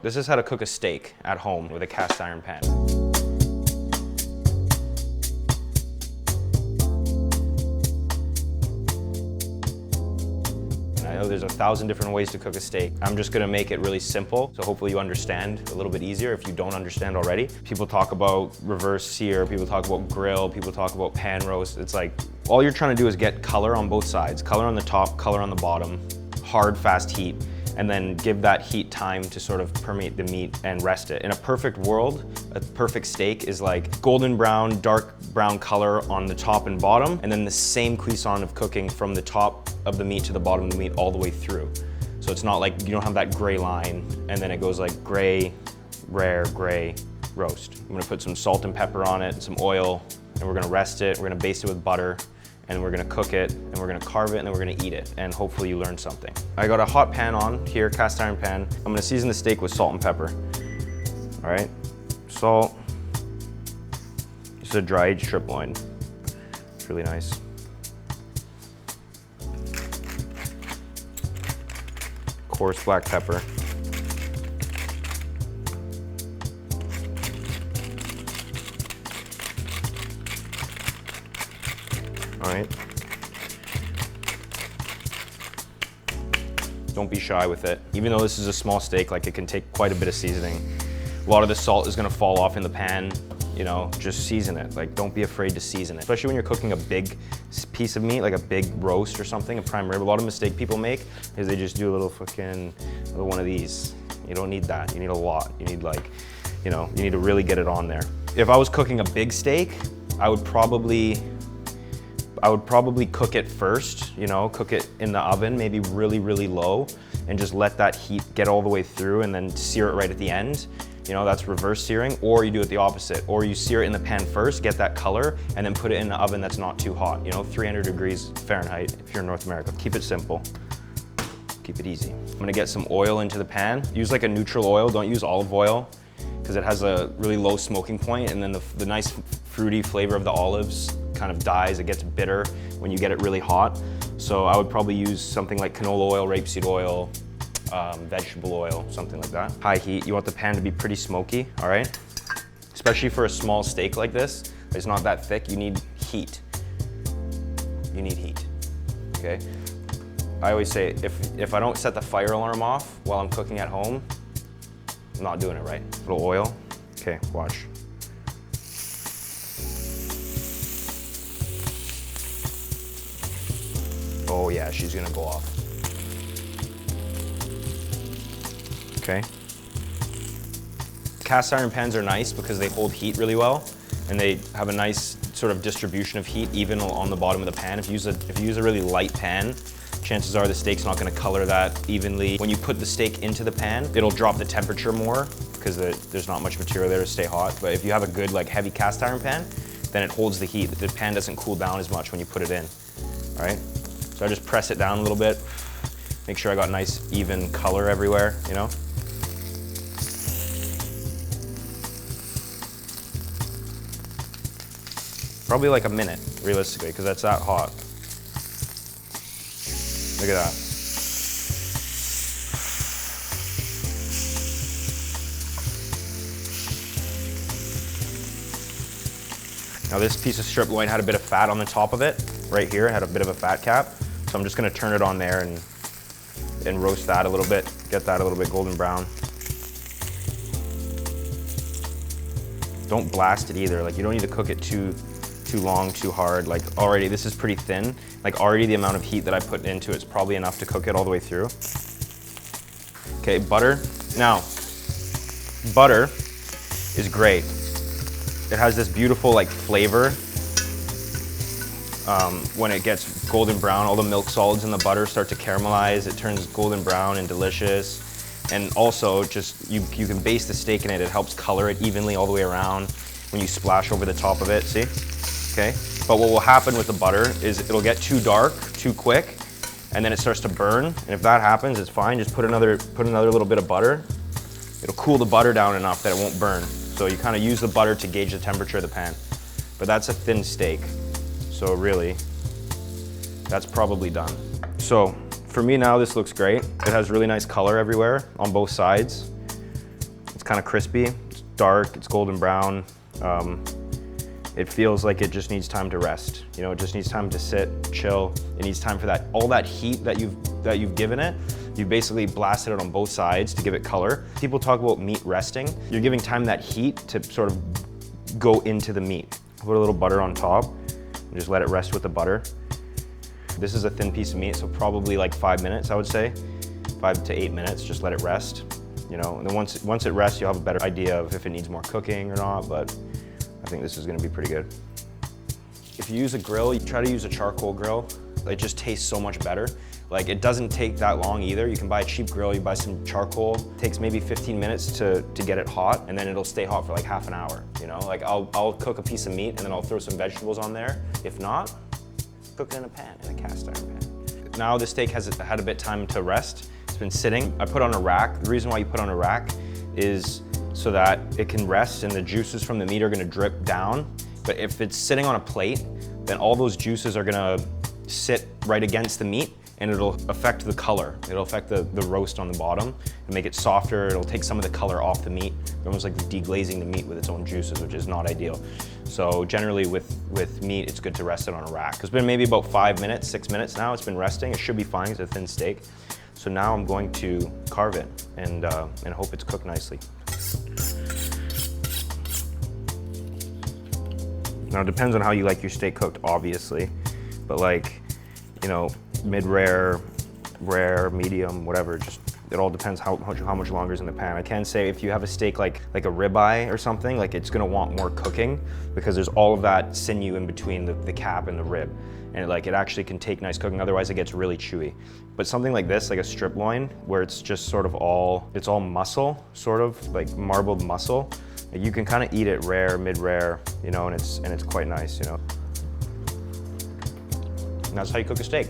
This is how to cook a steak at home with a cast iron pan. I know there's 1,000 different ways to cook a steak. I'm just gonna make it really simple, so hopefully you understand a little bit easier if you don't understand already. People talk about reverse sear, people talk about grill, people talk about pan roast. It's like, all you're trying to do is get color on both sides. Color on the top, color on the bottom, hard, fast heat, and then give that heat time to sort of permeate the meat and rest it. In a perfect world, a perfect steak is like golden brown, dark brown color on the top and bottom, and then the same cuisson of cooking from the top of the meat to the bottom of the meat all the way through. So it's not like you don't have that gray line, and then it goes like gray, rare, gray, roast. I'm gonna put some salt and pepper on it, some oil, and we're gonna rest it, we're gonna baste it with butter, and we're gonna cook it, and we're gonna carve it, and then we're gonna eat it, and hopefully you learn something. I got a hot pan on here, cast iron pan. I'm gonna season the steak with salt and pepper. All right, salt. This is a dry-aged strip loin. It's really nice. Coarse black pepper. All right. Don't be shy with it. Even though this is a small steak, like it can take quite a bit of seasoning. A lot of the salt is gonna fall off in the pan, you know, just season it. Like, don't be afraid to season it. Especially when you're cooking a big piece of meat, like a big roast or something, a prime rib. A lot of mistake people make is they just do a little one of these. You don't need that, you need a lot. You need like, you know, you need to really get it on there. If I was cooking a big steak, I would probably cook it first, you know, cook it in the oven, maybe really, really low, and just let that heat get all the way through and then sear it right at the end. You know, that's reverse searing, or you do it the opposite. Or you sear it in the pan first, get that color, and then put it in the oven that's not too hot. You know, 300 degrees Fahrenheit if you're in North America. Keep it simple, keep it easy. I'm gonna get some oil into the pan. Use like a neutral oil, don't use olive oil, because it has a really low smoking point, and then the nice fruity flavor of the olives kind of dies. It gets bitter when you get it really hot. So I would probably use something like canola oil, rapeseed oil, vegetable oil, something like that. High heat, you want the pan to be pretty smoky, all right? Especially for a small steak like this, it's not that thick, you need heat. You need heat, okay? I always say, if I don't set the fire alarm off while I'm cooking at home, I'm not doing it right. A little oil, okay, watch. Oh yeah, she's gonna go off. Okay. Cast iron pans are nice because they hold heat really well, and they have a nice sort of distribution of heat even on the bottom of the pan. If you use a really light pan, chances are the steak's not gonna color that evenly. When you put the steak into the pan, it'll drop the temperature more because there's not much material there to stay hot. But if you have a good like heavy cast iron pan, then it holds the heat. The pan doesn't cool down as much when you put it in, all right? So I just press it down a little bit, make sure I got nice even color everywhere, you know? Probably like a minute, realistically, because that's that hot. Look at that. Now this piece of strip loin had a bit of fat on the top of it. Right here, it had a bit of a fat cap. So I'm just gonna turn it on there and roast that a little bit, get that a little bit golden brown. Don't blast it either. Like, you don't need to cook it too long, too hard. Like, already this is pretty thin. Like, already the amount of heat that I put into it's probably enough to cook it all the way through. Okay, butter. Now, butter is great. It has this beautiful like flavor. When it gets golden brown, all the milk solids in the butter start to caramelize. It turns golden brown and delicious. And also, just you can baste the steak in it. It helps color it evenly all the way around when you splash over the top of it, see? Okay? But what will happen with the butter is it'll get too dark, too quick, and then it starts to burn. And if that happens, it's fine. Just put another little bit of butter. It'll cool the butter down enough that it won't burn. So you kind of use the butter to gauge the temperature of the pan. But that's a thin steak. So really, that's probably done. So for me now, this looks great. It has really nice color everywhere on both sides. It's kind of crispy, it's dark, it's golden brown. It feels like it just needs time to rest. You know, it just needs time to sit, chill. It needs time for that, all that heat that you've given it. You basically blasted it on both sides to give it color. People talk about meat resting. You're giving time that heat to sort of go into the meat. Put a little butter on top and just let it rest with the butter. This is a thin piece of meat, so probably like 5 minutes, I would say. 5 to 8 minutes, just let it rest. You know, and then once it rests, you'll have a better idea of if it needs more cooking or not, but I think this is gonna be pretty good. If you use a grill, you try to use a charcoal grill. It just tastes so much better. Like, it doesn't take that long either. You can buy a cheap grill, you buy some charcoal. It takes maybe 15 minutes to get it hot, and then it'll stay hot for like half an hour, you know? Like, I'll cook a piece of meat, and then I'll throw some vegetables on there. If not, cook it in a pan, in a cast iron pan. Now the steak has had a bit time to rest. It's been sitting. I put on a rack. The reason why you put on a rack is so that it can rest and the juices from the meat are gonna drip down. But if it's sitting on a plate, then all those juices are gonna sit right against the meat, and it'll affect the color. It'll affect the roast on the bottom and make it softer. It'll take some of the color off the meat, almost like deglazing the meat with its own juices, which is not ideal. So generally with meat, it's good to rest it on a rack. It's been maybe about 5 minutes, 6 minutes now. It's been resting. It should be fine, it's a thin steak. So now I'm going to carve it and hope it's cooked nicely. Now it depends on how you like your steak cooked, obviously, but like, you know, mid-rare, rare, medium, whatever, just it all depends how much longer is in the pan. I can say if you have a steak like a ribeye or something, like it's gonna want more cooking because there's all of that sinew in between the cap and the rib. And it actually can take nice cooking, otherwise it gets really chewy. But something like this, like a strip loin, where it's just sort of it's all muscle, sort of, like marbled muscle, you can kind of eat it rare, mid-rare, you know, and it's quite nice, you know. And that's how you cook a steak.